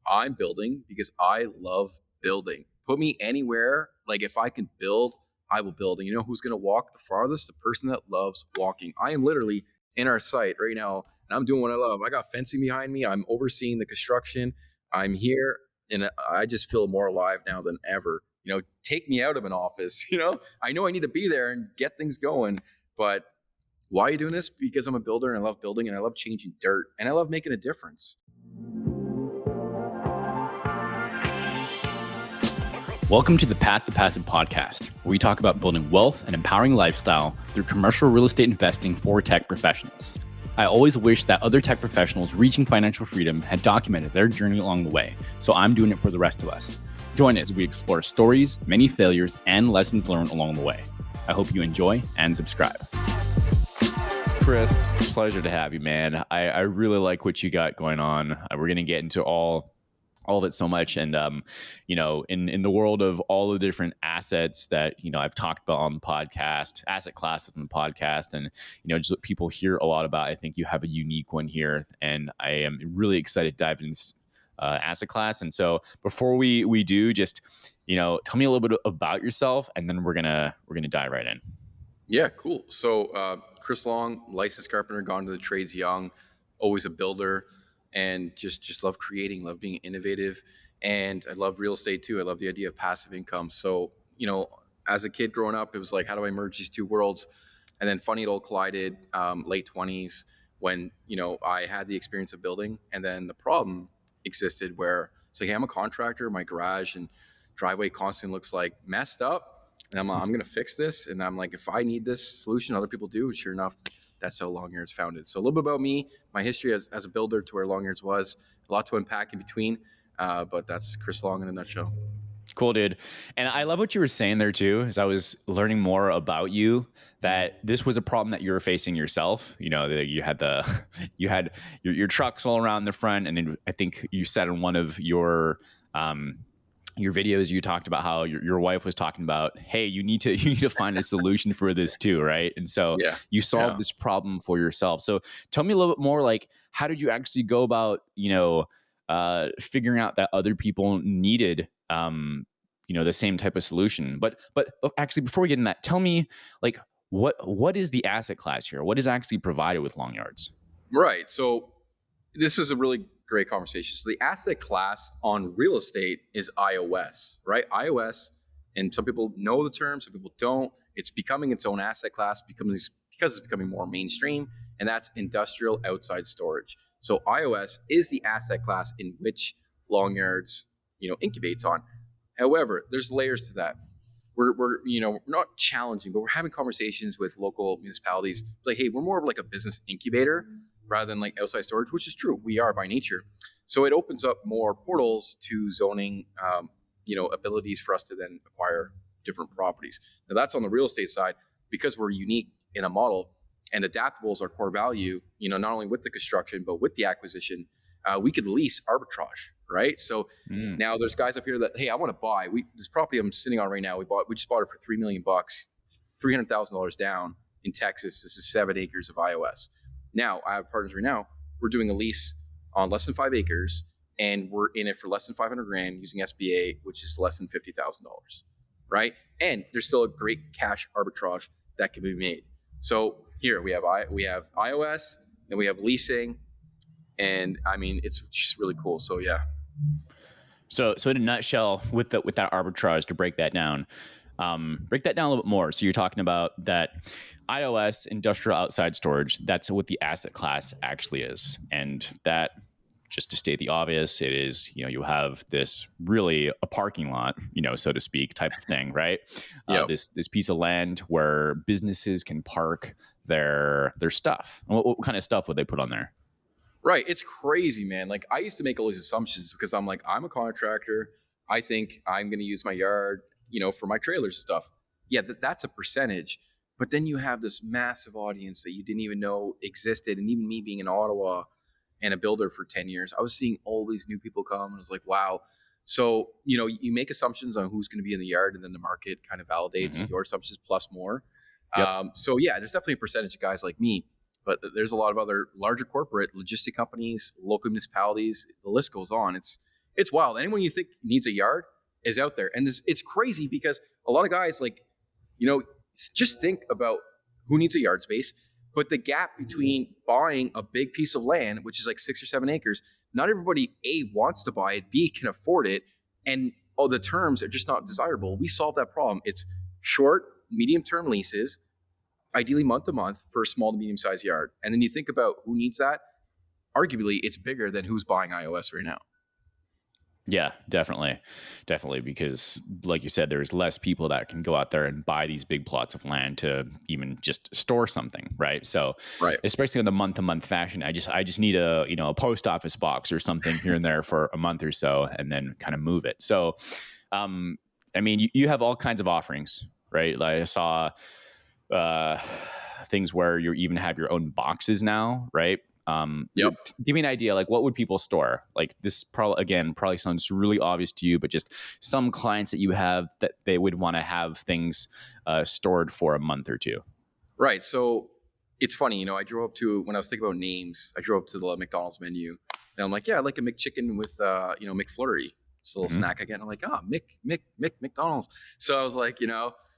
I'm building because I love building. Put me anywhere. Like if I can build, I will build. And you know who's going to walk the farthest? The person that loves walking. I am literally in our site right now and I'm doing what I love. I got fencing behind me. I'm overseeing the construction. I'm here and I just feel more alive now than ever. Take me out of an office. I know I need to be there and get things going, but why are you doing this? Because I'm a builder and I love building and I love changing dirt and I love making a difference. Welcome to the Path to Passive podcast, where we talk about building wealth and empowering lifestyle through commercial real estate investing for tech professionals. I always wish that other tech professionals reaching financial freedom had documented their journey along the way, so I'm doing it for the rest of us. Join us as we explore stories, many failures, and lessons learned along the way. I hope you enjoy and subscribe. Chris, pleasure to have you, man. I really like what you got going on. We're going to get into all of it so much. And, in the world of all the different assets that, I've talked about on the podcast, asset classes on the podcast, and, just what people hear a lot about, I think you have a unique one here. And I am really excited to dive into this asset class. And so before we do, just, tell me a little bit about yourself, and then we're going to dive right in. Yeah, cool. So, Chris Long, licensed carpenter, gone to the trades young, always a builder, and just love creating, love being innovative. And I love real estate too. I love the idea of passive income. So, as a kid growing up, it was like, how do I merge these two worlds? And then funny, it all collided, late 20s when, I had the experience of building. And then the problem existed where it's like, hey, I'm a contractor, my garage and driveway constantly looks like messed up. And I'm going to fix this. And I'm like, if I need this solution, other people do. Sure enough, that's how Longyards founded. So a little bit about me, my history as a builder to where Longyards was, a lot to unpack in between. But that's Chris Long in a nutshell. Cool, dude. And I love what you were saying there too, as I was learning more about you, that this was a problem that you were facing yourself. That you had your trucks all around the front. And I think you said in one of your videos, you talked about how your wife was talking about, hey, you need to find a solution for this too, right? And so you solved this problem for yourself. So tell me a little bit more, like, how did you actually go about, figuring out that other people needed, the same type of solution? But actually, before we get in that, tell me, like, what is the asset class here? What is actually provided with Longyards? Right. So this is a really great conversation. So the asset class on real estate is IOS, right? IOS, and some people know the term, some people don't. It's becoming its own asset class because it's becoming more mainstream, and that's industrial outside storage. So IOS is the asset class in which Longyards, incubates on. However, there's layers to that. We're not challenging, but we're having conversations with local municipalities like, hey, we're more of like a business incubator rather than like outside storage, which is true. We are by nature. So it opens up more portals to zoning, abilities for us to then acquire different properties. Now that's on the real estate side. Because we're unique in a model and adaptable is our core value, not only with the construction, but with the acquisition, we could lease arbitrage, right? So now there's guys up here that, hey, I want to buy. This property I'm sitting on right now, we just bought it for $3 million, $300,000 down in Texas. This is 7 acres of IOS. Now, I have partners right now. We're doing a lease on less than 5 acres, and we're in it for less than $500,000 using SBA, which is less than $50,000, right? And there's still a great cash arbitrage that can be made. So here we have iOS, and we have leasing, and I mean it's just really cool. So yeah. So in a nutshell, with that arbitrage, to break that down a little bit more. So you're talking about that iOS, industrial outside storage. That's what the asset class actually is, and that, just to state the obvious, it is, you have this really a parking lot, so to speak, type of thing, right? This piece of land where businesses can park their stuff. What kind of stuff would they put on there? Right. It's crazy, man. Like I used to make all these assumptions because I'm like, I'm a contractor. I think I'm going to use my yard, for my trailers and stuff. Yeah, that's a percentage. But then you have this massive audience that you didn't even know existed. And even me being in Ottawa and a builder for 10 years, I was seeing all these new people come. And I was like, wow. So, you make assumptions on who's going to be in the yard, and then the market kind of validates your assumptions plus more. Yep. So yeah, there's definitely a percentage of guys like me, but there's a lot of other larger corporate logistic companies, local municipalities, the list goes on. It's wild. Anyone you think needs a yard is out there. And it's crazy because a lot of guys like, you know, just think about who needs a yard space, but the gap between buying a big piece of land, which is like 6 or 7 acres, not everybody A wants to buy it, B can afford it, and the terms are just not desirable. We solve that problem. It's short, medium term leases, ideally month to month for a small to medium sized yard. And then you think about who needs that. Arguably, it's bigger than who's buying iOS right now. Yeah, definitely, because like you said, there's less people that can go out there and buy these big plots of land to even just store something, right? So, Right. especially in the month to month fashion, I just need a post office box or something here and there for a month or so, and then kind of move it. So, um, I mean, you have all kinds of offerings, right? Like I saw uh, things where you even have your own boxes now, right? Yep. Give me an idea, like what would people store? Like this probably sounds really obvious to you, but just some clients that you have that they would want to have things stored for a month or two. Right. So it's funny, I drove up to, when I was thinking about names, I drove up to the McDonald's menu and I'm like, yeah, I like a McChicken with, McFlurry. It's a little snack again. I'm like, McDonald's. So I was like,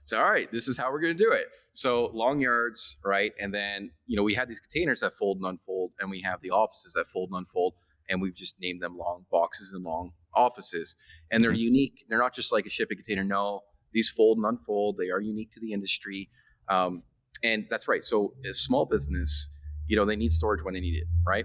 so, all right, this is how we're going to do it. So long yards, right? And then, we have these containers that fold and unfold, and we have the offices that fold and unfold, and we've just named them long boxes and long offices. And they're unique. They're not just like a shipping container. No, these fold and unfold. They are unique to the industry. And that's right. So a small business, they need storage when they need it, right?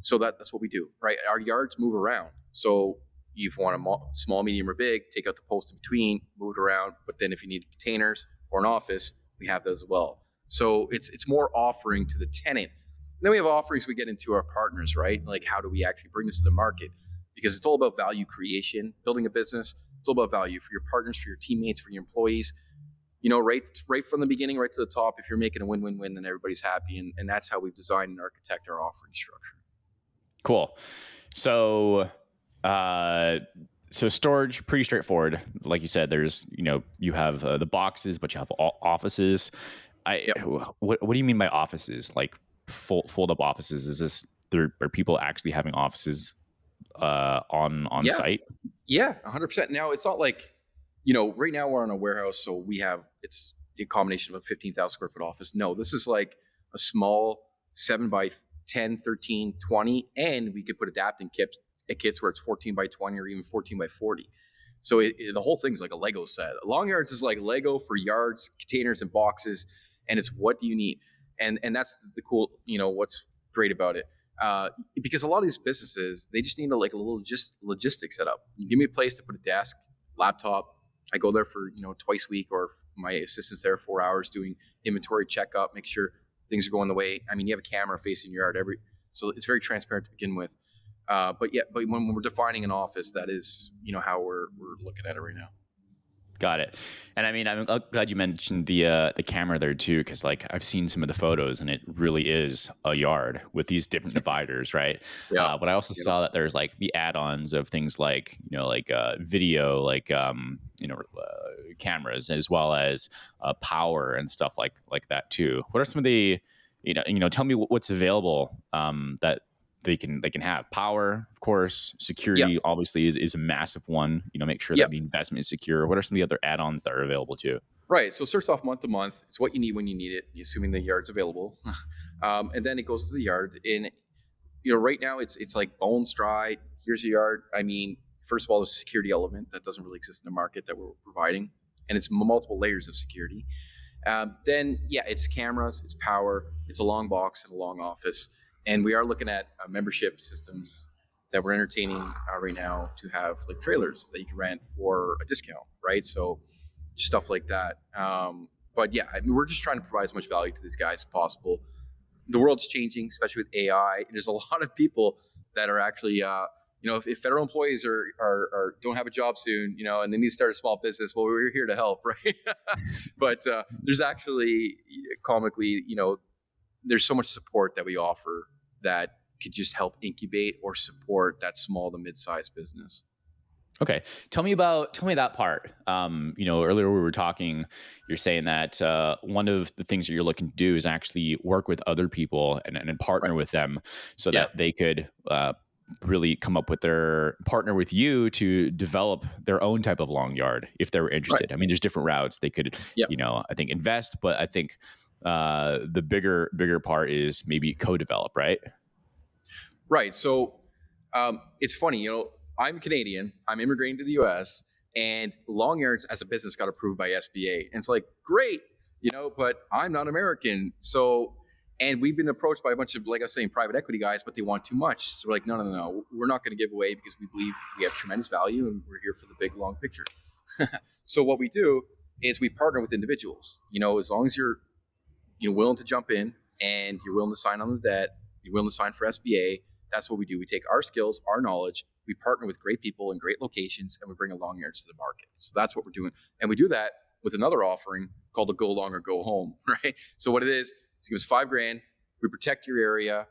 So that's what we do, right? Our yards move around. So if you want a small, medium, or big, take out the post in between, move it around. But then if you need containers or an office, we have those as well. So it's more offering to the tenant. And then we have offerings we get into our partners, right? Like how do we actually bring this to the market? Because it's all about value creation, building a business. It's all about value for your partners, for your teammates, for your employees. Right from the beginning, right to the top. If you're making a win-win-win, then everybody's happy, and that's how we've designed and architect our offering structure. Cool. So, storage, pretty straightforward. Like you said, there's, you have the boxes, but you have offices. Yep. What do you mean by offices? Like fold up offices? Is this, are people actually having offices on Yeah. site? Yeah, 100%. Now, it's not like, right now we're on a warehouse, so it's a combination of a 15,000 square foot office. No, this is like a small 7 by 10, 13, 20, and we could put adapting kits where it's 14 by 20 or even 14 by 40. So the whole thing's like a Lego set. Long yards is like Lego for yards, containers, and boxes, and it's what you need. And that's the cool, what's great about it. Because a lot of these businesses, they just need a little logistics set up. You give me a place to put a desk, laptop. I go there for, twice a week, or my assistant's there 4 hours doing inventory checkup, make sure things are going the way. I mean, you have a camera facing your yard so it's very transparent to begin with. But when we're defining an office, that is, how we're looking at it right now. Got it. And I mean, I'm glad you mentioned the camera there too, because like I've seen some of the photos, and it really is a yard with these different dividers, right? Yeah. But I also saw that there's like the add-ons of things like video, like cameras, as well as power and stuff like that too. What are some of the tell me what's available that they can have? Power, of course. Security, obviously, is a massive one. Make sure that the investment is secure. What are some of the other add-ons that are available too? Right. So it starts off month to month. It's what you need when you need it, assuming the yard's available. And then it goes to the yard. And right now it's like bones dry. Here's your yard. I mean, first of all, there's a security element that doesn't really exist in the market that we're providing, and it's multiple layers of security. Then it's cameras, it's power, it's a long box and a long office. And we are looking at membership systems that we're entertaining right now to have like trailers that you can rent for a discount, right? So stuff like that. But we're just trying to provide as much value to these guys as possible. The world's changing, especially with AI. There's a lot of people that are actually, if federal employees are don't have a job soon, and they need to start a small business, well, we're here to help, right? But there's actually, comically, there's so much support that we offer that could just help incubate or support that small to mid-sized business. Okay. Tell me that part. Earlier we were talking, you're saying that one of the things that you're looking to do is actually work with other people and partner with them so that they could really come up with their partner with you to develop their own type of long yard if they were Right. interested. I mean, there's different routes they could, Yep. I think invest, but I think the bigger part is maybe co-develop, right? Right. So it's funny, I'm Canadian, I'm immigrating to the US, and long yards as a business got approved by SBA. And it's like, great, but I'm not American. So, and we've been approached by a bunch of, like I was saying, private equity guys, but they want too much. So we're like, no. We're not going to give away because we believe we have tremendous value and we're here for the big, long picture. So what we do is we partner with individuals, as long as you're willing to jump in and you're willing to sign on the debt, you're willing to sign for SBA. That's what we do. We take our skills, our knowledge, we partner with great people in great locations, and we bring a long yards to the market. So that's what we're doing. And we do that with another offering called the Go Long or Go Home, right? So what it is give us $5,000. We protect your area,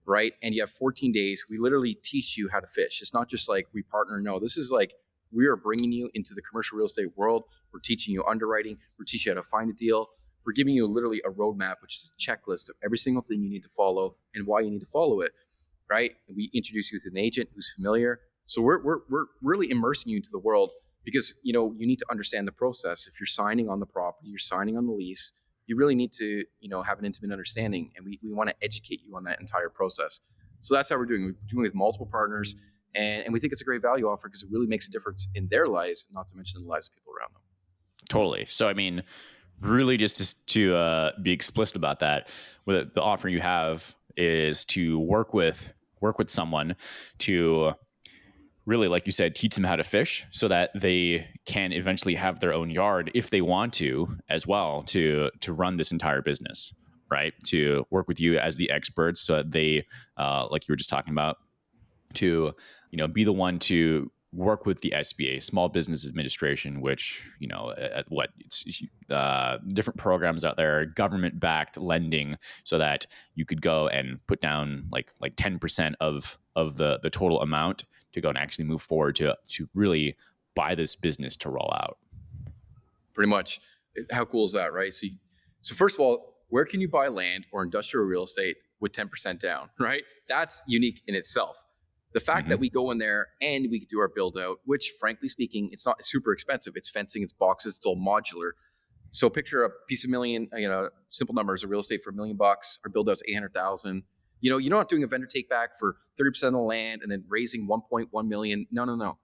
right? And you have 14 days. We literally teach you how to fish. It's not just like we partner. No, this is like we are bringing you into the commercial real estate world. We're teaching you underwriting. We're teaching you how to find a deal. We're giving you literally a roadmap, which is a checklist of every single thing you need to follow and why you need to follow it, right? And we introduce you with an agent who's familiar. So we're really immersing you into the world because, you need to understand the process. If you're signing on the property, you're signing on the lease, you really need to, have an intimate understanding. And we want to educate you on that entire process. So that's how we're doing. We're doing it with multiple partners. And we think it's a great value offer because it really makes a difference in their lives, not to mention the lives of people around them. Totally. So, I mean, really just to be explicit about that, what the offer you have is to work with someone to really, like you said, teach them how to fish so that they can eventually have their own yard if they want to as well to run this entire business, right? To work with you as the experts so that they, like you were just talking about, to be the one to work with the SBA, Small Business Administration, which it's different programs out there, government-backed lending, so that you could go and put down like 10% of the total amount to go and actually move forward to really buy this business to roll out. Pretty much. How cool is that, right? So first of all, where can you buy land or industrial real estate with 10% down, right? That's unique in itself. The fact that we go in there and we do our build out, which frankly speaking, it's not super expensive. It's fencing, it's boxes, it's all modular. So picture a piece of million, simple numbers of real estate for $1 million. Our build out's 800,000. You're not doing a vendor take back for 30% of the land and then raising 1.1 million. No.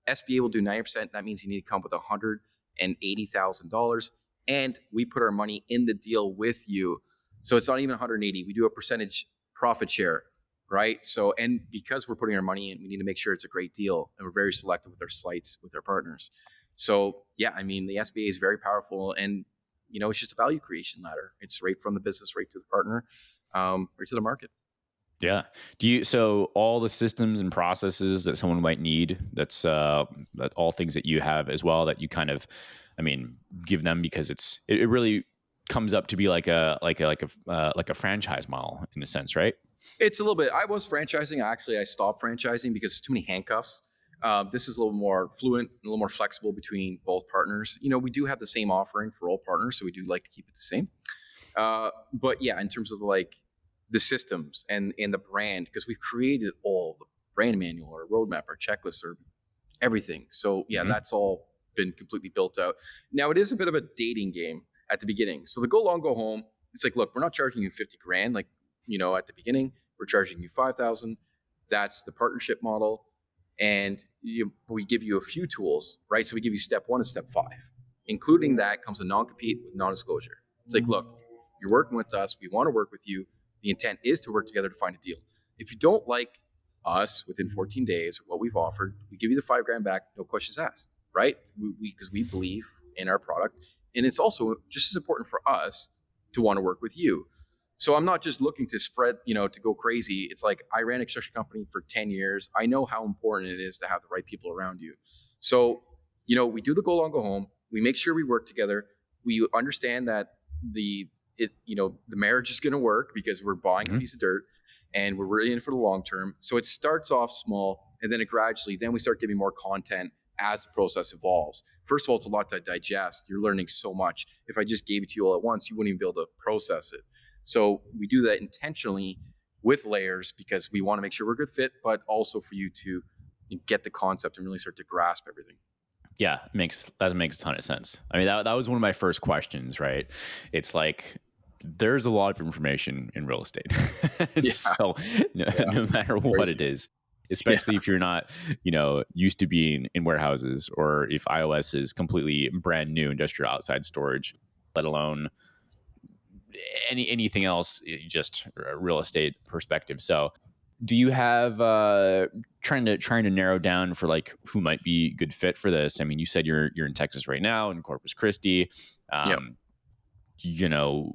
SBA will do 90%. That means you need to come with $180,000. And we put our money in the deal with you. So it's not even 180. We do a percentage profit share. Right. So, and because we're putting our money in, we need to make sure it's a great deal. And we're very selective with our sites, with our partners. So, yeah, I mean, the SBA is very powerful and, it's just a value creation ladder. It's right from the business, right to the partner, right to the market. Yeah. So all the systems and processes that someone might need, that's that all things that you have as well, that you kind of, give them because it really comes up to be like a franchise model in a sense, right? It's a little bit. I was franchising. I stopped franchising because there's too many handcuffs. This is a little more fluent, a little more flexible between both partners. We do have the same offering for all partners, so we do like to keep it the same. But yeah, in terms of like the systems and the brand, because we've created all the brand manual, our roadmap, our checklist, or everything. So yeah, that's all been completely built out. Now it is a bit of a dating game at the beginning. So the Go Long, Go Home, it's like, look, we're not charging you $50,000 like at the beginning. We're charging you $5,000. That's the partnership model, and we give you a few tools, right? So we give you step 1 and step 5. Including that comes a non-compete with non-disclosure. It's like, look, you're working with us. We want to work with you. The intent is to work together to find a deal. If you don't like us within 14 days, what we've offered, we give you the $5,000 back, no questions asked, right? Because we believe in our product, and it's also just as important for us to want to work with you. So I'm not just looking to spread, to go crazy. It's like I ran a construction company for 10 years. I know how important it is to have the right people around you. So, we do the Go Long, Go Home. We make sure we work together. We understand that the marriage is going to work because we're buying a piece of dirt and we're really in for the long term. So it starts off small and then then we start giving more content as the process evolves. First of all, it's a lot to digest. You're learning so much. If I just gave it to you all at once, you wouldn't even be able to process it. So we do that intentionally with layers because we want to make sure we're a good fit, but also for you to get the concept and really start to grasp everything. Yeah, that makes a ton of sense. I mean, that was one of my first questions, right? It's like there's a lot of information in real estate. Yeah, So yeah, no matter what crazy. it is, Yeah, especially if you're not, used to being in warehouses, or if iOS is completely brand new industrial outside storage, let alone anything else, just a real estate perspective. So do you have trying to narrow down for like who might be good fit for this? I mean, you said you're in Texas right now, in Corpus Christi. yeah. um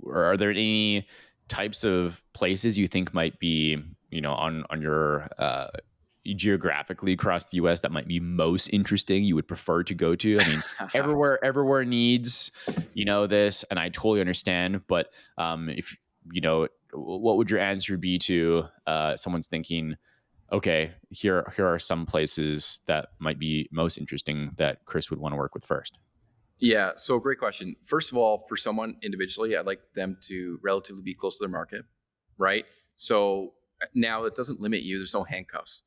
or are there any types of places you think might be, on your geographically across the US that might be most interesting, you would prefer to go to? I mean, everywhere needs, this, and I totally understand, but if what would your answer be to someone's thinking, okay, here are some places that might be most interesting that Chris would want to work with first? Yeah, so great question. First of all, for someone individually, I'd like them to relatively be close to their market, right? So now it doesn't limit you. There's no handcuffs.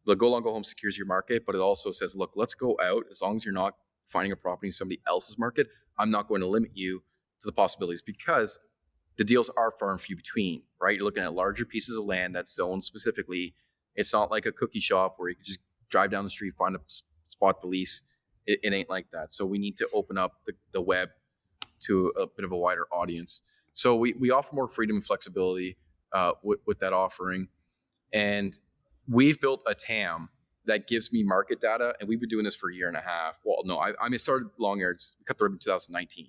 The go long, go home secures your market, but it also says, look, let's go out. As long as you're not finding a property in somebody else's market, I'm not going to limit you to the possibilities because the deals are far and few between, right? You're looking at larger pieces of land that's zoned specifically. It's not like a cookie shop where you can just drive down the street, find a spot to lease. It ain't like that. So we need to open up the web to a bit of a wider audience. So we offer more freedom and flexibility with that offering. And we've built a TAM that gives me market data, and we've been doing this for a year and a half. Well, no, I started long yards, cut the ribbon in 2019.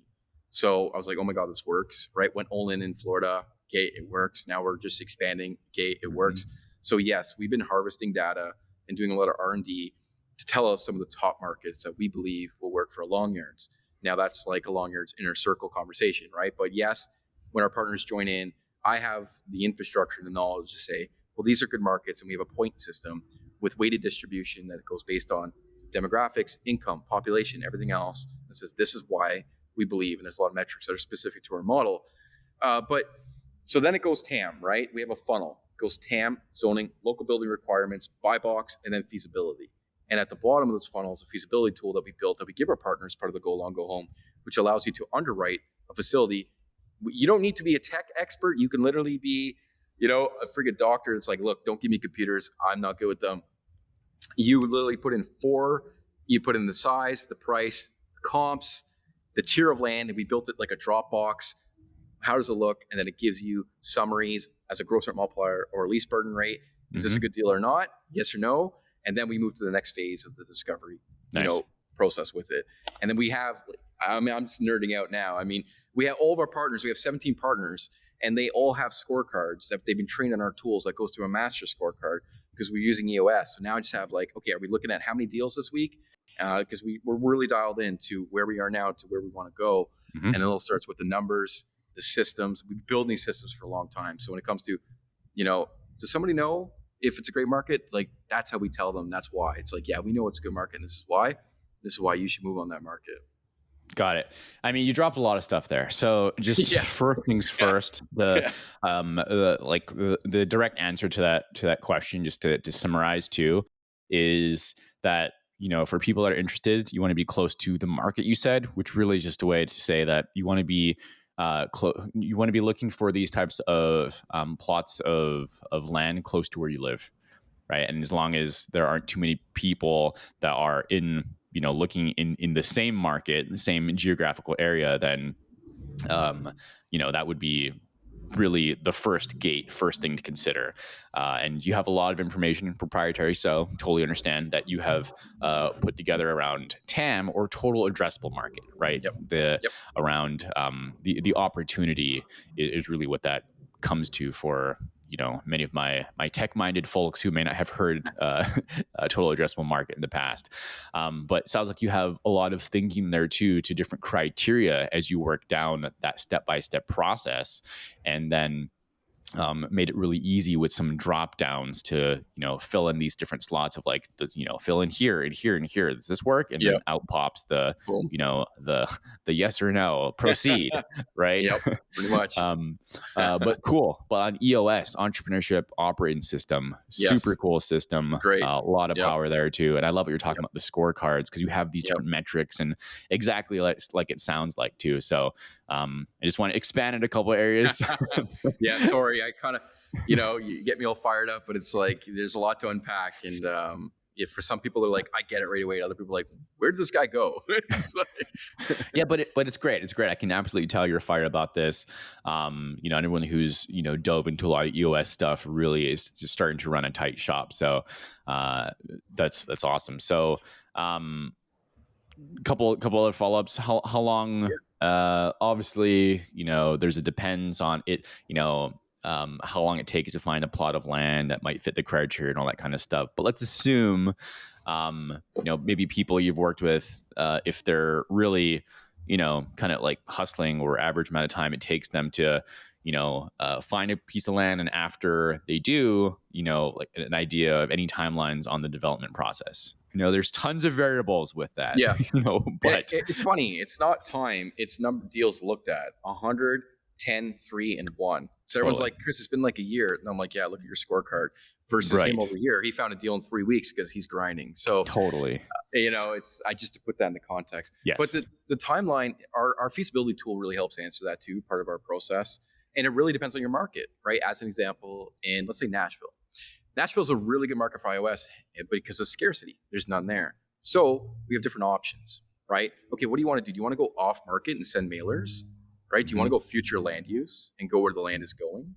So I was like, oh my God, this works, right? Went all in Florida. Okay, it works. Now we're just expanding. Okay, it works. So yes, we've been harvesting data and doing a lot of R&D to tell us some of the top markets that we believe will work for long yards. Now that's like a long yards inner circle conversation, right? But yes, when our partners join in, I have the infrastructure and the knowledge to say, well, these are good markets, and we have a point system with weighted distribution that goes based on demographics, income, population, everything else. That says this is why we believe, and there's a lot of metrics that are specific to our model. But so then it goes TAM, right? We have a funnel. It goes TAM, zoning, local building requirements, buy box, and then feasibility. And at the bottom of this funnel is a feasibility tool that we built that we give our partners, part of the Go Long, Go Home, which allows you to underwrite a facility. You don't need to be a tech expert. You can literally be, a friggin' doctor. It's like, look, don't give me computers. I'm not good with them. You literally put in you put in the size, the price, the comps, the tier of land, and we built it like a Dropbox. How does it look? And then it gives you summaries as a gross rent multiplier or lease burden rate. Is this a good deal or not? Yes or no? And then we move to the next phase of the discovery, Nice. Process with it. And then we have, I'm just nerding out now. I mean, we have all of our partners. We have 17 partners, and they all have scorecards that they've been trained on our tools that goes to a master scorecard because we're using EOS. So now I just have like, okay, are we looking at how many deals this week? Because we're really dialed into where we are now to where we want to go. And it all starts with the numbers, the systems. We've been building these systems for a long time. So when it comes to, does somebody know if it's a great market? Like, that's how we tell them. That's why. It's like, yeah, we know it's a good market, and this is why. This is why you should move on that market. Got it. I mean, you dropped a lot of stuff there. So just first things first, the direct answer to that question, just to summarize too, is that, for people that are interested, you want to be close to the market, you said, which really is just a way to say that you want to be you want to be looking for these types of plots of land close to where you live, right? And as long as there aren't too many people that are looking in the same market, the same geographical area, then that would be really the first thing to consider. And you have a lot of information proprietary, so totally understand that you have put together around TAM, or total addressable market, right? Around the opportunity is really what that comes to for many of my tech-minded folks who may not have heard a total addressable market in the past. But it sounds like you have a lot of thinking there too, to different criteria as you work down that step-by-step process. And then made it really easy with some drop downs to, fill in these different slots of like, fill in here and here and here. Does this work? And Yep. then out pops the, Boom. the yes or no, proceed, right? Yep. Pretty much. But cool. But on EOS, Entrepreneurship Operating System, super Yes. cool system. Great. A lot of Yep. power there too. And I love what you're talking Yep. about the scorecards, because you have these Yep. different metrics and exactly like it sounds like too. So I just want to expand in a couple areas. Yeah, sorry. I kind of, you get me all fired up, but it's like there's a lot to unpack. And if for some people, they're like, I get it right away. Other people are like, where did this guy go? It's like, Yeah, but it's great. It's great. I can absolutely tell you're fired about this. Anyone who's dove into a lot of EOS stuff really is just starting to run a tight shop. So that's awesome. So couple other follow ups. How long? Obviously, there's a depends on it. How long it takes to find a plot of land that might fit the criteria and all that kind of stuff. But let's assume, maybe people you've worked with, if they're really, kind of like hustling or average amount of time it takes them to, find a piece of land. And after they do, like an idea of any timelines on the development process. There's tons of variables with that. yeah. But It's funny. It's not time. It's number of deals looked at 100, 10, 3, and 1. So everyone's Totally. like, Chris, it's been like a year. And I'm like, yeah, look at your scorecard versus him Right. over here. He found a deal in 3 weeks because he's grinding. So, Totally. I just to put that into context. Yes. But the timeline, our feasibility tool really helps answer that too, part of our process. And it really depends on your market, right? As an example, in let's say Nashville. Nashville is a really good market for iOS, but because of scarcity, there's none there. So we have different options, right? Okay, what do you want to do? Do you want to go off market and send mailers, right? Do you want to go future land use and go where the land is going,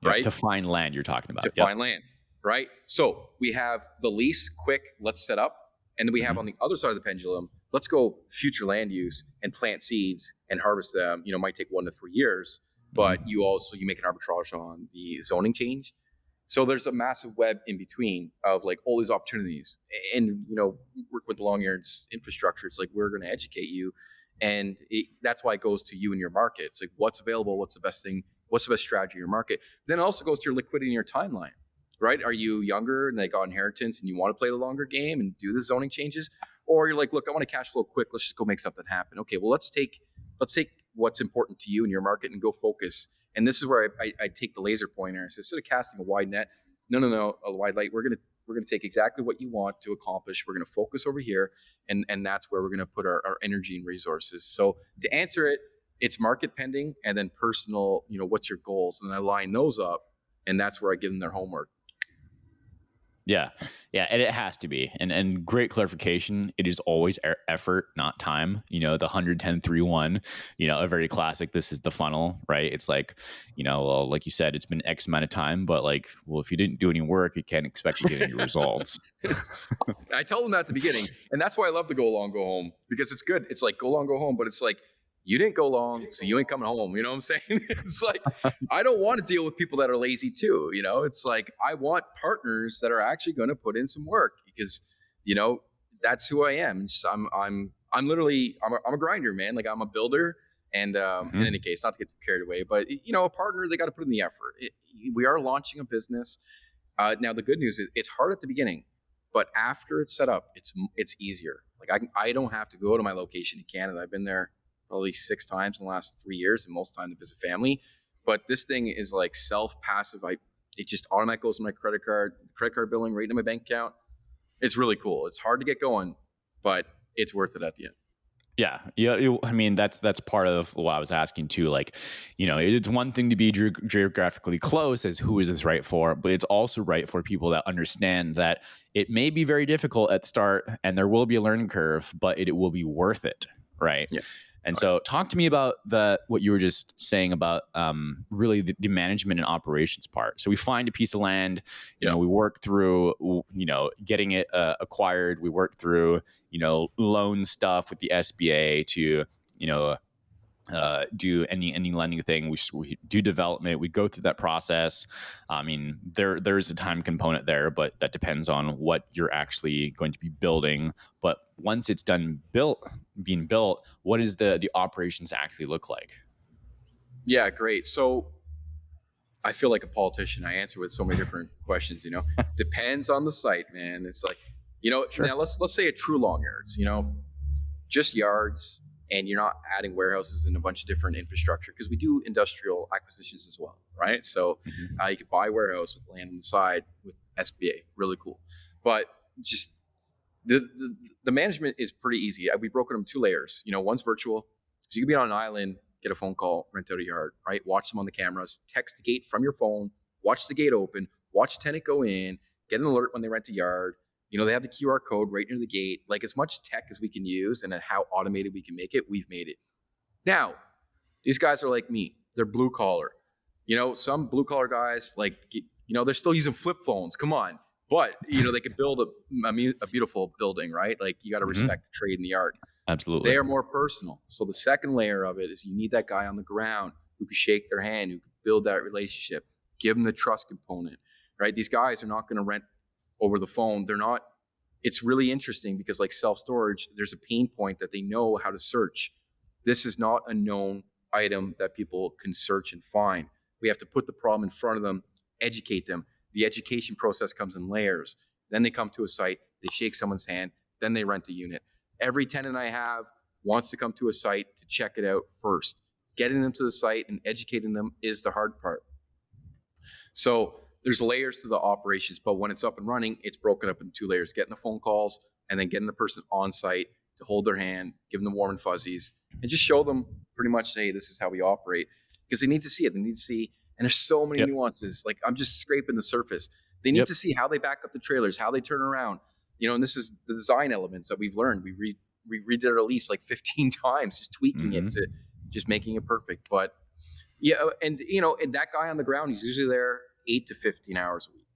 right? To find land you're talking about. To find land, right? So we have the lease, quick, let's set up. And then we have on the other side of the pendulum, let's go future land use and plant seeds and harvest them. Might take 1 to 3 years, but you make an arbitrage on the zoning change. So there's a massive web in between of like all these opportunities. And, work with Longyard's infrastructure. It's like, we're going to educate you. And that's why it goes to you and your market. It's like, what's available? What's the best thing? What's the best strategy in your market? Then it also goes to your liquidity and your timeline, right? Are you younger and they got inheritance and you want to play the longer game and do the zoning changes? Or you're like, look, I want to cash flow quick. Let's just go make something happen. Okay, well, let's take what's important to you and your market and go focus. And this is where I take the laser pointer. So instead of casting a wide net, no, a wide light. We're gonna take exactly what you want to accomplish. We're gonna focus over here, and that's where we're gonna put our energy and resources. So to answer it, it's market pending, and then personal. What's your goals, and I line those up, and that's where I give them their homework. Yeah, and it has to be. And great clarification. It is always effort, not time. The 110-3-1. A very classic. This is the funnel, right? It's like, well, like you said, it's been X amount of time, but like, well, if you didn't do any work, you can't expect to get any results. I tell them that at the beginning, and that's why I love the go long, go home, because it's good. It's like go long, go home, but it's like, you didn't go long, so you ain't coming home. You know what I'm saying? It's like, I don't want to deal with people that are lazy too. It's like, I want partners that are actually going to put in some work, because, that's who I am. I'm literally, I'm a grinder, man. Like, I'm a builder. And in any case, not to get too carried away, but a partner, they got to put in the effort. We are launching a business. Now the good news is it's hard at the beginning, but after it's set up, it's easier. Like I don't have to go to my location in Canada. I've been there probably 6 times in the last 3 years, and most time to visit family. But this thing is like self-passive. It just automatically goes to my credit card billing right into my bank account. It's really cool. It's hard to get going, but it's worth it at the end. Yeah. I mean, that's part of what I was asking too. Like, it's one thing to be geographically close as who is this right for, but it's also right for people that understand that it may be very difficult at the start and there will be a learning curve, but it will be worth it. Right. Yeah. And so talk to me about what you were just saying about really the management and operations part. So we find a piece of land, we work through, getting it acquired. We work through, loan stuff with the SBA to, do any lending thing. We do development. We go through that process. I mean, there's a time component there, but that depends on what you're actually going to be building. But once it's done being built, what does the operations actually look like? Yeah, great. So I feel like a politician. I answer with so many different questions. Depends on the site, man. It's like, Sure. now let's say a true long yards. Just yards, and you're not adding warehouses and a bunch of different infrastructure, because we do industrial acquisitions as well, right? So Mhm. you could buy a warehouse with land on the side with SBA, really cool. But just the management is pretty easy. We broke it into 2 layers. One's virtual, so you can be on an island, get a phone call, rent out a yard, right? Watch them on the cameras, text the gate from your phone, watch the gate open, watch the tenant go in, get an alert when they rent a yard. They have the QR code right near the gate. Like, as much tech as we can use and how automated we can make it, we've made it. Now, these guys are like me. They're blue collar. Some blue collar guys, like, they're still using flip phones. Come on. But, they could build a beautiful building, right? Like, you got to Mhm. respect the trade and the art. Absolutely. They are more personal. So the second layer of it is you need that guy on the ground who can shake their hand, who can build that relationship, give them the trust component, right? These guys are not going to rent over the phone. They're not. It's really interesting because, like self-storage, there's a pain point that they know how to search. This is not a known item that people can search and find. We have to put the problem in front of them, educate them. The education process comes in layers. Then they come to a site, they shake someone's hand, then they rent a unit. Every tenant I have wants to come to a site to check it out first. Getting them to the site and educating them is the hard part. So there's layers to the operations, but when it's up and running, it's broken up into 2 layers: getting the phone calls, and then getting the person on site to hold their hand, give them the warm and fuzzies, and just show them pretty much, hey, this is how we operate, because they need to see it. They need to see, and there's so many Yep. nuances. Like, I'm just scraping the surface. They need Yep. to see how they back up the trailers, how they turn around, and this is the design elements that we've learned. We redid our lease like 15 times, just tweaking it Mhm. to just making it perfect. But yeah, and that guy on the ground, he's usually there 8 to 15 hours a week.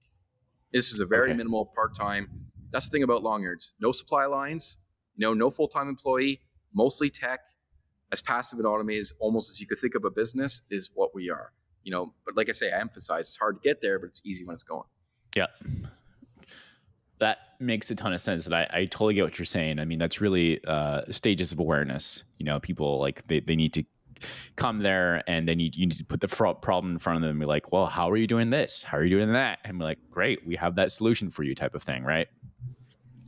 This is a very Okay. minimal part time. That's the thing about long yards. No supply lines, no full time employee, mostly tech, as passive and automated as almost as you could think of a business is what we are. But like I say, I emphasize it's hard to get there, but it's easy when it's going. Yeah. That makes a ton of sense. And I totally get what you're saying. I mean, that's really stages of awareness. People like they need to come there and then you need to put the problem in front of them and be like, well, how are you doing this? How are you doing that? And we're like, great, we have that solution for you, type of thing, right?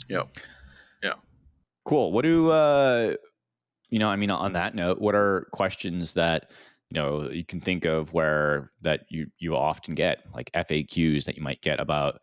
Yeah. Yeah. Cool. What do I mean, on that note, what are questions that you can think of where that you often get, like FAQs that you might get about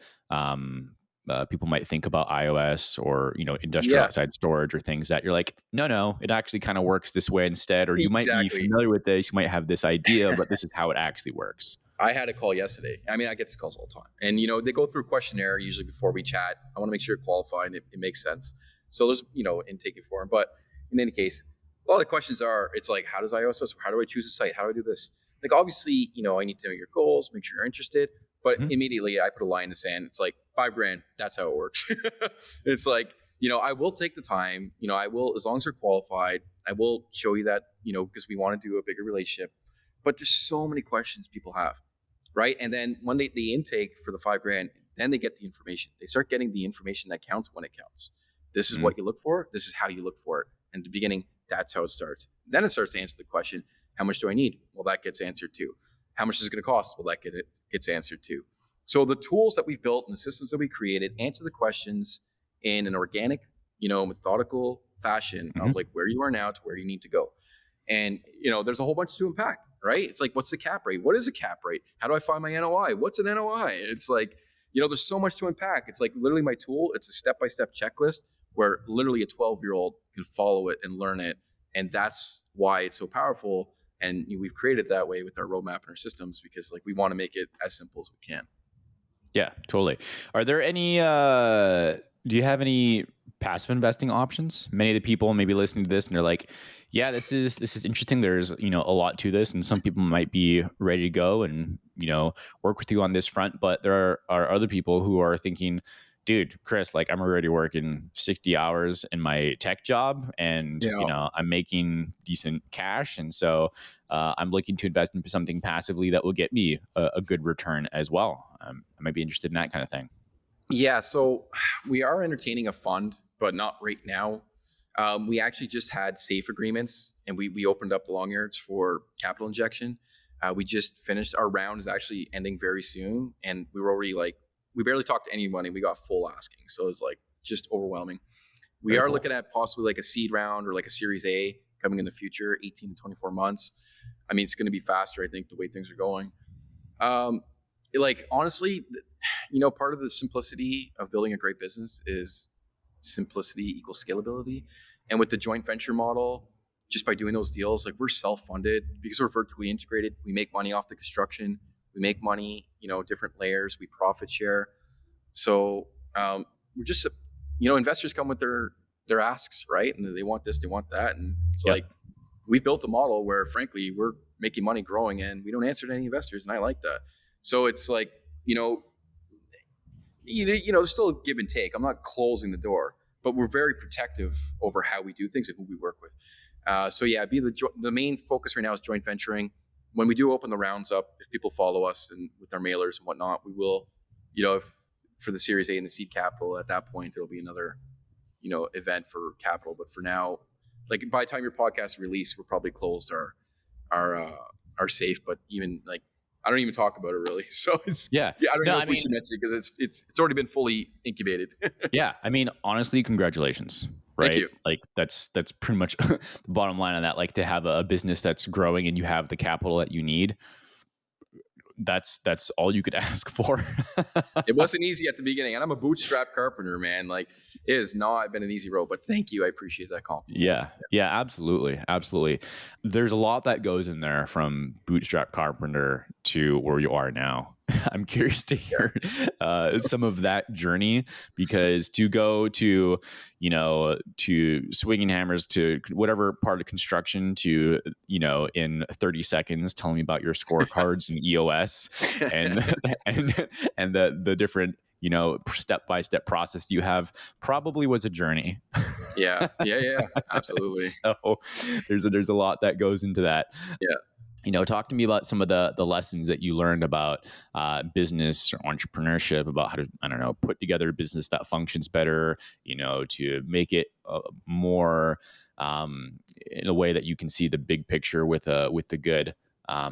people might think about iOS or industrial Yeah. outside storage, or things that you're like, no, it actually kind of works this way instead, or you might be Exactly. familiar with this, you might have this idea, but this is how it actually works. I had a call yesterday. I mean, I get these calls all the time. And, they go through a questionnaire usually before we chat. I want to make sure you're qualified and it makes sense. So there's, intake form. But in any case, a lot of the questions are, it's like, how does iOS this? How do I choose a site? How do I do this? Like, obviously, I need to know your goals, make sure you're interested. But Mhm. immediately I put a line in the sand. It's like $5,000. That's how it works. It's like, I will take the time, I will, as long as you're qualified, I will show you that, because we want to do a bigger relationship. But there's so many questions people have, right? And then when the intake for the $5,000, then they get the information. They start getting the information that counts when it counts. This is Mhm. what you look for. This is how you look for it. And at the beginning, that's how it starts. Then it starts to answer the question, how much do I need? Well, that gets answered too. How much is it going to cost? Well, that gets answered too. So the tools that we've built and the systems that we created answer the questions in an organic, methodical fashion of Mhm. like where you are now to where you need to go. And there's a whole bunch to unpack, right? It's like, what's the cap rate? What is a cap rate? How do I find my NOI? What's an NOI? It's like, there's so much to unpack. It's like literally my tool. It's a step-by-step checklist where literally a 12-year-old can follow it and learn it. And that's why it's so powerful. And we've created it that way with our roadmap and our systems, because like we want to make it as simple as we can. Yeah, totally. Are there any do you have any passive investing options? Many of the people maybe listening to this and they're like, yeah, this is interesting. There's, a lot to this, and some people might be ready to go and, work with you on this front, but there are other people who are thinking, dude, Chris, like, I'm already working 60 hours in my tech job and, Yeah. I'm making decent cash, and so I'm looking to invest into something passively that will get me a good return as well. I might be interested in that kind of thing. Yeah, so we are entertaining a fund, but not right now. We actually just had safe agreements, and we opened up the long yards for capital injection. We just finished our round is actually ending very soon, and we were already like we barely talked to anyone, and we got full asking, so it's like just overwhelming. We Very are cool. looking at possibly like a seed round or like a Series A coming in the future, 18 to 24 months. I mean, it's going to be faster, I think, the way things are going. Um, like honestly, part of the simplicity of building a great business is simplicity equals scalability. And with the joint venture model, just by doing those deals, like we're self-funded because we're vertically integrated. We make money off the construction. We make money, different layers. We profit share. So we're just, investors come with their asks, right? And they want this, they want that, and it's Yep. like we've built a model where, frankly, we're making money growing, and we don't answer to any investors, and I like that. So it's like, there's still a give and take. I'm not closing the door, but we're very protective over how we do things and who we work with. So yeah, the main focus right now is joint venturing. When we do open the rounds up, if people follow us and with our mailers and whatnot, we will, if for the Series A and the seed capital, at that point there'll be another, event for capital. But for now, like by the time your podcast release, we're probably closed our safe. But even like I don't even talk about it really. So it's Yeah. yeah, I don't even No, know I if we mean, should mention it because it's already been fully incubated. yeah. I mean, honestly, congratulations. Thank Right. you. Like that's pretty much the bottom line on that. Like to have a business that's growing and you have the capital that you need. That's all you could ask for. It wasn't easy at the beginning, and I'm a bootstrap carpenter, man. Like it has not been an easy road, but thank you. I appreciate that compliment. Yeah. Yeah, absolutely. Absolutely. There's a lot that goes in there from bootstrap carpenter to where you are now. I'm curious to Yeah. hear some of that journey because to go to swinging hammers to whatever part of construction to, in 30 seconds, telling me about your scorecards and EOS and, and the different, step-by-step process you have probably was a journey. Yeah. Yeah. Yeah. Absolutely. So there's a lot that goes into that. Yeah. Talk to me about some of the lessons that you learned about business or entrepreneurship, about how to, I don't know, put together a business that functions better, to make it more in a way that you can see the big picture with the good. I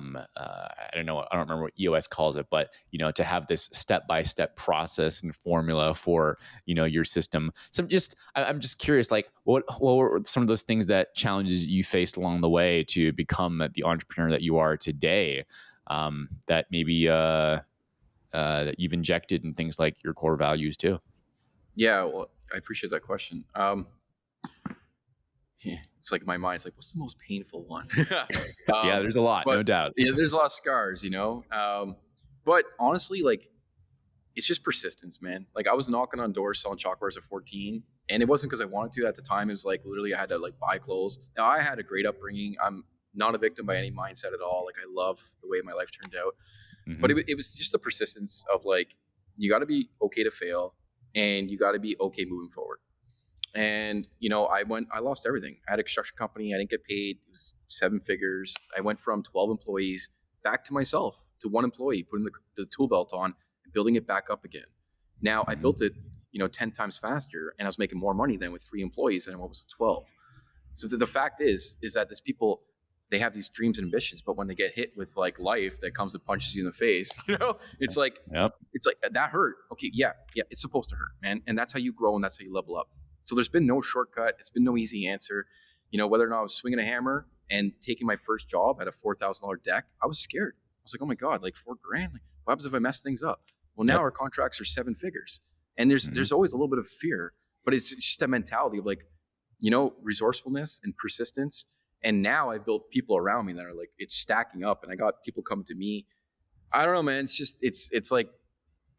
don't know. I don't remember what EOS calls it, but to have this step-by-step process and formula for your system. So I'm just curious, like what were some of those things that challenges you faced along the way to become the entrepreneur that you are today? That maybe that you've injected in things like your core values too. Yeah. Well, I appreciate that question. Yeah, it's like my mind's like, what's the most painful one? Yeah, there's a lot, But no doubt. yeah, there's a lot of scars, But honestly, like it's just persistence, man. Like I was knocking on doors selling chocolate bars at 14, and it wasn't because I wanted to at the time. It was like literally I had to like buy clothes. Now I had a great upbringing. I'm not a victim by any mindset at all. Like I love the way my life turned out, but Mm-hmm. it was just the persistence of like you got to be okay to fail, and you got to be okay moving forward. And I lost everything. I had a construction company. I didn't get paid. It was seven figures. I went from 12 employees back to myself to one employee, putting the tool belt on and building it back up again. Now I Mm-hmm. built it, 10 times faster, and I was making more money than with three employees than what was 12. So the fact is that these people, they have these dreams and ambitions, but when they get hit with like life that comes and punches you in the face, it's like, Yep. that hurt. Okay. Yeah. Yeah. It's supposed to hurt, man. And that's how you grow and that's how you level up. So there's been no shortcut. It's been no easy answer. Whether or not I was swinging a hammer and taking my first job at a $4,000 deck, I was scared. I was like, oh my God, like $4,000. Like, what happens if I mess things up? Well, now Yep. our contracts are seven figures, and there's Mm-hmm. there's always a little bit of fear, but it's just a mentality of like, resourcefulness and persistence. And now I've built people around me that are like, it's stacking up, and I got people coming to me. I don't know, man. It's just it's like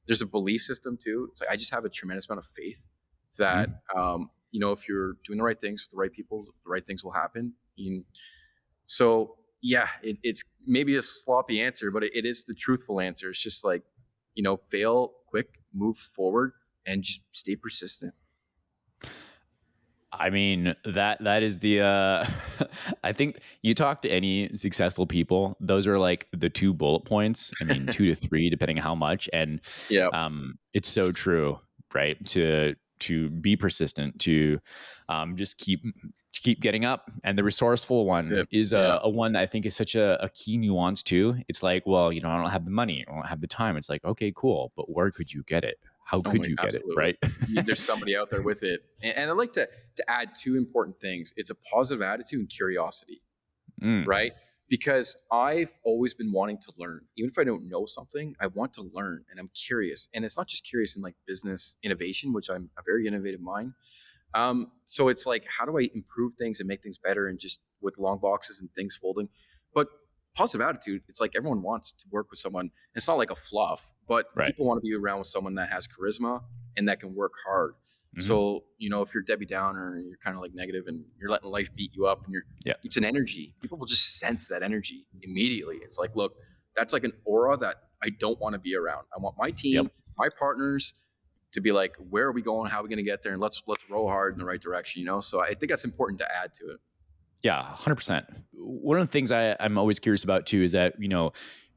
there's a belief system too. It's like I just have a tremendous amount of faith that if you're doing the right things with the right people, the right things will happen. So yeah, it's maybe a sloppy answer, but it is the truthful answer. It's just like, fail quick, move forward, and just stay persistent. I mean, that is the I think you talk to any successful people, those are like the two bullet points. I mean, two to three, depending on how much. And Yeah. it's so true, right? to be persistent, to just keep getting up. And the resourceful one is Yeah. a one that I think is such a key nuance too. It's like, well, you know, I don't have the money, I don't have the time. It's like, okay, cool, but where could you get it? How Oh could my, you get it? absolutely. Right. There's somebody out there with it. And I like to add two important things. It's a positive attitude and curiosity, Mm, right? Because I've always been wanting to learn. Even if I don't know something, I want to learn and I'm curious. And it's not just curious in like business innovation, which I'm a very innovative mind. So it's like, how do I improve things and make things better and just with long boxes and things folding? But positive attitude, it's like everyone wants to work with someone. It's not like a fluff, but right. people want to be around with someone that has charisma and that can work hard. Mhm. So, if you're Debbie Downer and you're kind of like negative and you're letting life beat you up and Yeah. it's an energy. People will just sense that energy immediately. It's like, look, that's like an aura that I don't want to be around. I want my team, Yep. my partners to be like, where are we going? How are we going to get there? And let's row hard in the right direction, So I think that's important to add to it. Yeah, 100%. One of the things I'm always curious about too is that,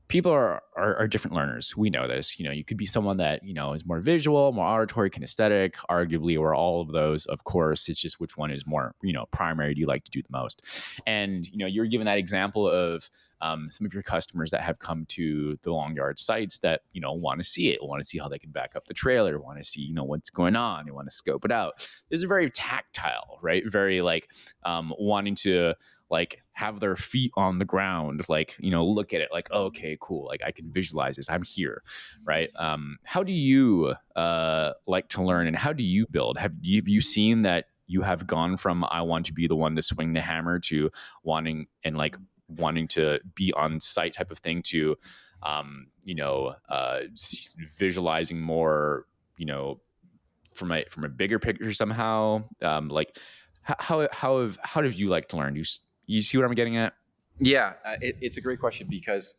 people are different learners. We know this. You could be someone that, is more visual, more auditory, kinesthetic, arguably, or all of those, of course. It's just which one is more, primary do you like to do the most? And, you're given that example of some of your customers that have come to the Long Yard sites that, want to see it, want to see how they can back up the trailer, want to see, what's going on, they want to scope it out. This is very tactile, right? Very like wanting to like have their feet on the ground, like, look at it like, oh, okay, cool. Like I can visualize this. I'm here. Right. How do you like to learn and how do you build? Have you seen that you have gone from, I want to be the one to swing the hammer to wanting to be on site type of thing to, visualizing more, from a bigger picture somehow? Like how have you like to learn? You see what I'm getting at? Yeah, it's a great question because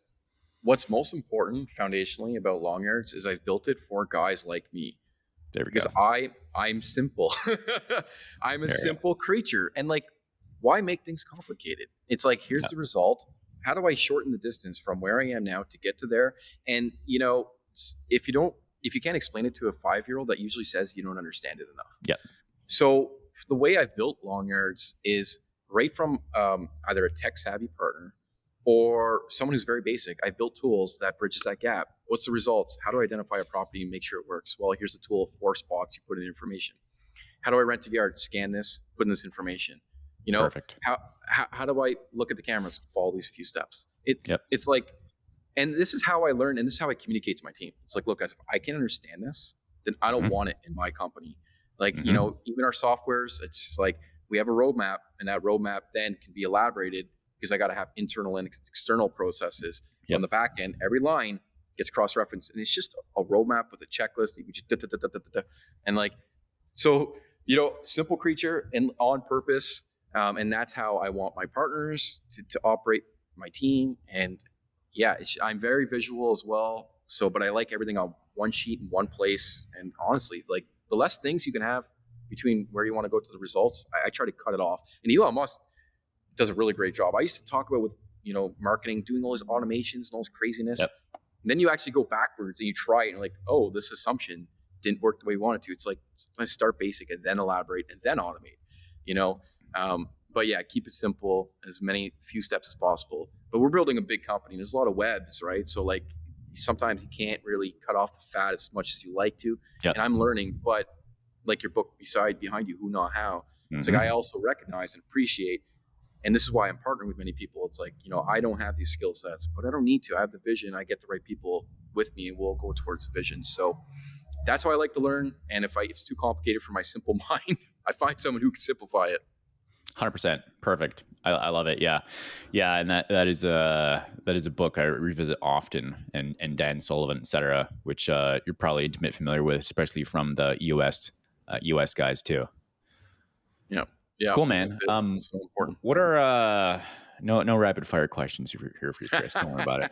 what's most important foundationally about long yards is I've built it for guys like me. There we Because go. I'm simple. I'm a There we go. simple creature. And like, why make things complicated? It's like, here's Yeah. the result. How do I shorten the distance from where I am now to get to there? And if you can't explain it to a 5-year-old, that usually says you don't understand it enough. Yeah. So the way I've built long yards is right from either a tech savvy partner or someone who's very basic. I've built tools that bridges that gap. What's the results? How do I identify a property and make sure it works? Well, here's the tool of 4 spots. You put in information. How do I rent a yard? Scan this, put in this information. Perfect. How do I look at the cameras? Follow these few steps. Yep. It's like, and this is how I learn, and this is how I communicate to my team. It's like, look, guys, if I can understand this, then I don't want it in my company. Like, even our softwares, it's just like we have a roadmap, and that roadmap then can be elaborated because I got to have internal and external processes. Yep. On the back end, every line gets cross-referenced, and it's just a roadmap with a checklist that you just and like, so simple creature and on purpose, and that's how I want my partners to operate my team. And yeah, I'm very visual as well. So, but I like everything on one sheet in one place. And honestly, like the less things you can have between where you want to go to the results, I try to cut it off. And Elon Musk does a really great job. I used to talk about with marketing, doing all these automations and all this craziness. Yep. And then you actually go backwards and you try it and you're like, oh, this assumption didn't work the way you wanted to. It's like sometimes start basic and then elaborate and then automate. But yeah, keep it simple, as few steps as possible. But we're building a big company. There's a lot of webs, right? So like sometimes you can't really cut off the fat as much as you like to. Yep. And I'm learning, but like your book behind you, Who Not How. It's like I also recognize and appreciate. And this is why I'm partnering with many people. It's like, I don't have these skill sets, but I don't need to. I have the vision. I get the right people with me and we'll go towards the vision. So that's how I like to learn. And if it's too complicated for my simple mind, I find someone who can simplify it. 100%. Perfect. I love it. Yeah. Yeah. And that is a book I revisit often, and Dan Sullivan, et cetera, which you're probably intimate familiar with, especially from the US guys too. Yeah. Yeah. Cool, man. So important. What are no rapid fire questions here for you, Chris? Don't worry about it.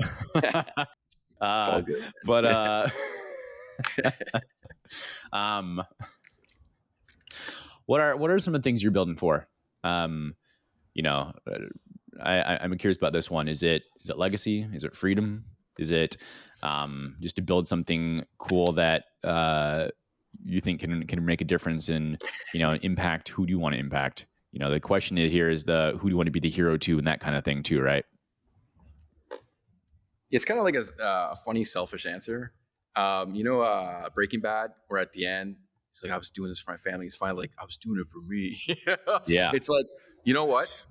It's all good. But what are some of the things you're building for? I'm curious about this one. Is it legacy? Is it freedom? Is it just to build something cool that you think can make a difference in, impact? Who do you want to impact? The question here is who do you want to be the hero to, and that kind of thing too, right? It's kind of like a funny, selfish answer. Breaking Bad, where at the end, it's like, I was doing this for my family. It's finally like, I was doing it for me. Yeah. It's like, you know what?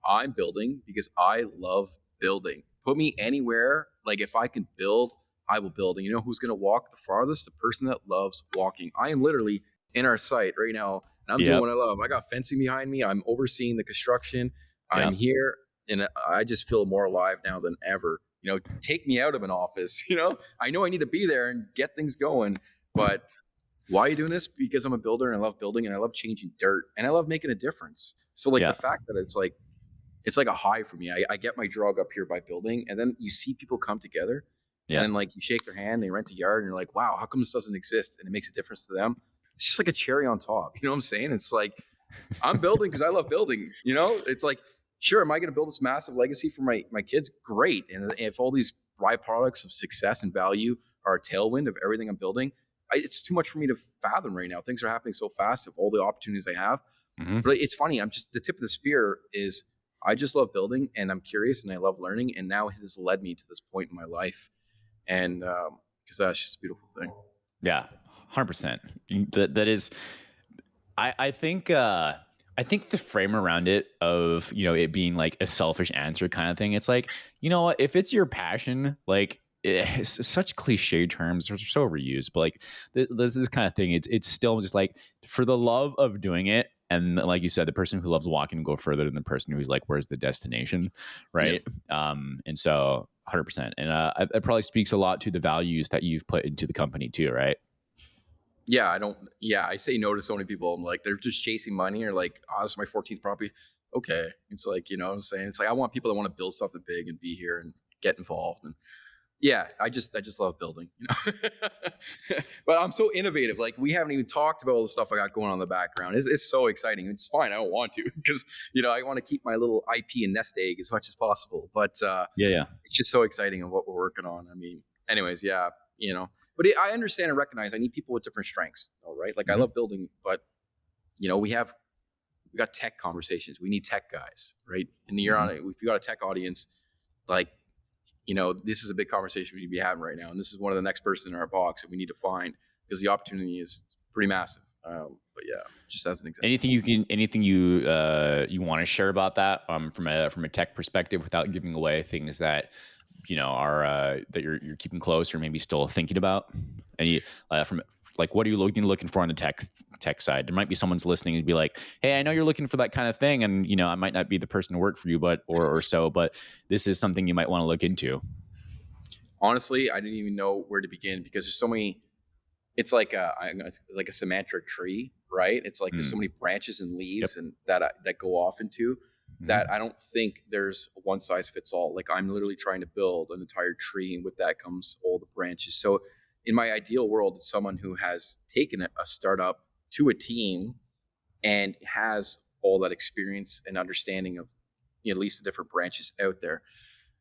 I'm building because I love building. Put me anywhere. Like, if I can build, I will build. And you know who's going to walk the farthest? The person that loves walking. I am literally in our site right now, and I'm doing Yep. what I love. I got fencing behind me. I'm overseeing the construction. I'm Yep. here, and I just feel more alive now than ever. Take me out of an office. I know I need to be there and get things going, but why are you doing this? Because I'm a builder and I love building and I love changing dirt and I love making a difference. So like Yeah. the fact that it's like a high for me. I get my drug up here by building, and then you see people come together, Yeah. and then like you shake their hand, they rent a yard, and you're like, wow, how come this doesn't exist? And it makes a difference to them. It's just like a cherry on top. You know what I'm saying? It's like, I'm building because I love building. It's like, sure, am I going to build this massive legacy for my kids? Great. And if all these byproducts of success and value are a tailwind of everything I'm building, it's too much for me to fathom right now. Things are happening so fast of all the opportunities I have. Mm-hmm. But it's funny. I'm just, the tip of the spear is, I just love building and I'm curious and I love learning. And now it has led me to this point in my life. And because that's just a beautiful thing. Yeah, 100%. That is, I think the frame around it of, it being like a selfish answer kind of thing. It's like, what, if it's your passion, like, it's such cliche terms, which are so reused, but like this is kind of thing. It's still just like, for the love of doing it. And like you said, the person who loves walking go further than the person who's like, where's the destination, right? Yep. And so 100%. And it probably speaks a lot to the values that you've put into the company too, right? Yeah, I say no to so many people. I'm like, they're just chasing money, or like, oh, this is my 14th property. Okay. It's like, what I'm saying? It's like, I want people that want to build something big and be here and get involved. And yeah, I just love building, but I'm so innovative. Like, we haven't even talked about all the stuff I got going on in the background. It's so exciting. It's fine. I don't want to, because, I want to keep my little IP and nest egg as much as possible, but Yeah. it's just so exciting of what we're working on. I mean, anyways, yeah, but I understand and recognize I need people with different strengths. All right. Like, Mm-hmm. I love building, but we got tech conversations. We need tech guys, right? And you're on it. If you got a tech audience, like, this is a big conversation we need to be having right now. And this is one of the next person in our box that we need to find, because the opportunity is pretty massive. But yeah, just as an example. Anything you want to share about that, from a tech perspective, without giving away things that, are that you're keeping close or maybe still thinking about? Any from like, what are you looking for on the tech side? There might be someone's listening and be like, hey, I know you're looking for that kind of thing, and I might not be the person to work for you, but but this is something you might want to look into. Honestly, I didn't even know where to begin, because there's so many. It's like it's like a semantic tree, right? It's like there's so many branches and leaves, and that go off into that. I don't think there's a one size fits all. Like, I'm literally trying to build an entire tree, and with that comes all the branches. So in my ideal world, it's someone who has taken a startup to a team and has all that experience and understanding of, at least the different branches out there.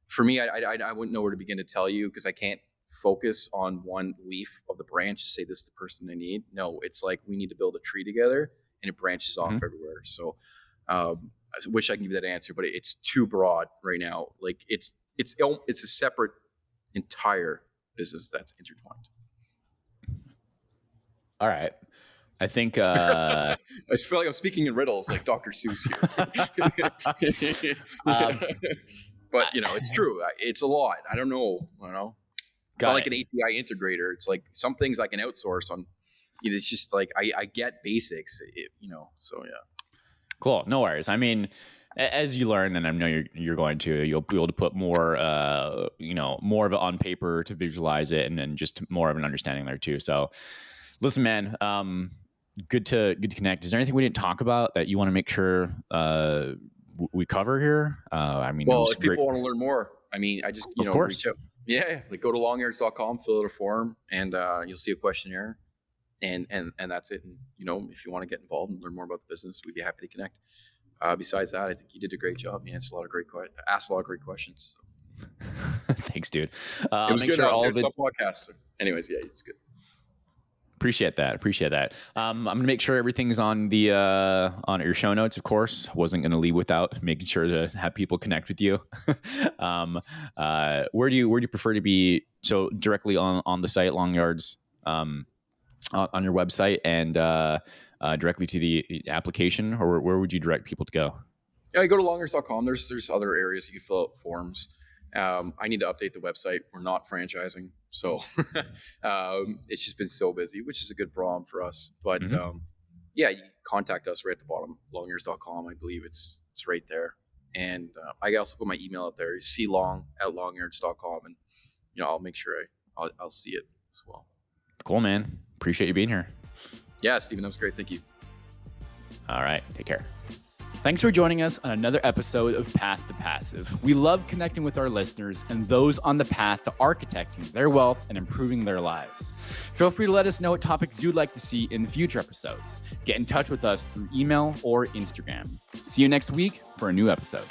For me, I wouldn't know where to begin to tell you, because I can't focus on one leaf of the branch to say this is the person I need. No, it's like, we need to build a tree together, and it branches off everywhere. So I wish I could give you that answer, but it's too broad right now. Like, it's a separate entire business that's intertwined. All right. I think I just feel like I'm speaking in riddles, like Dr. Seuss here. But it's true. It's a lot. I don't know. It's not like an API integrator. It's like some things I can outsource on. It's just like I get basics. So yeah. Cool. No worries. I mean, as you learn, and I know you'll be able to put more, more of it on paper to visualize it, and then just more of an understanding there too. So, listen, man, good to connect. Is there anything we didn't talk about that you want to make sure we cover here? I mean, well, if people want to learn more, I mean, I just of course, reach out. Yeah, like, go to longairds.com, fill out a form, and you'll see a questionnaire, and that's it. And if you want to get involved and learn more about the business, we'd be happy to connect. Besides that, I think you did a great job. You asked a lot of great questions. So. Thanks, dude. It was make good. Sure all of it's some podcasts. Anyways, yeah, it's good. Appreciate that. I'm gonna make sure everything's on the on your show notes. Of course, wasn't gonna leave without making sure to have people connect with you. Where do you prefer to be? So directly on the site, Long Yards, on your website, and directly to the application, or where would you direct people to go? Yeah, you go to longyards.com. There's other areas you can fill out forms. I need to update the website. We're not franchising, so it's just been so busy, which is a good problem for us. But yeah, you can contact us right at the bottom, longyards.com. I believe it's right there. And I also put my email up there, clong@longyards.com, and I'll make sure I'll see it as well. Cool, man. Appreciate you being here. Yeah, Stephen, that was great. Thank you. All right, take care. Thanks for joining us on another episode of Path to Passive. We love connecting with our listeners and those on the path to architecting their wealth and improving their lives. Feel free to let us know what topics you'd like to see in future episodes. Get in touch with us through email or Instagram. See you next week for a new episode.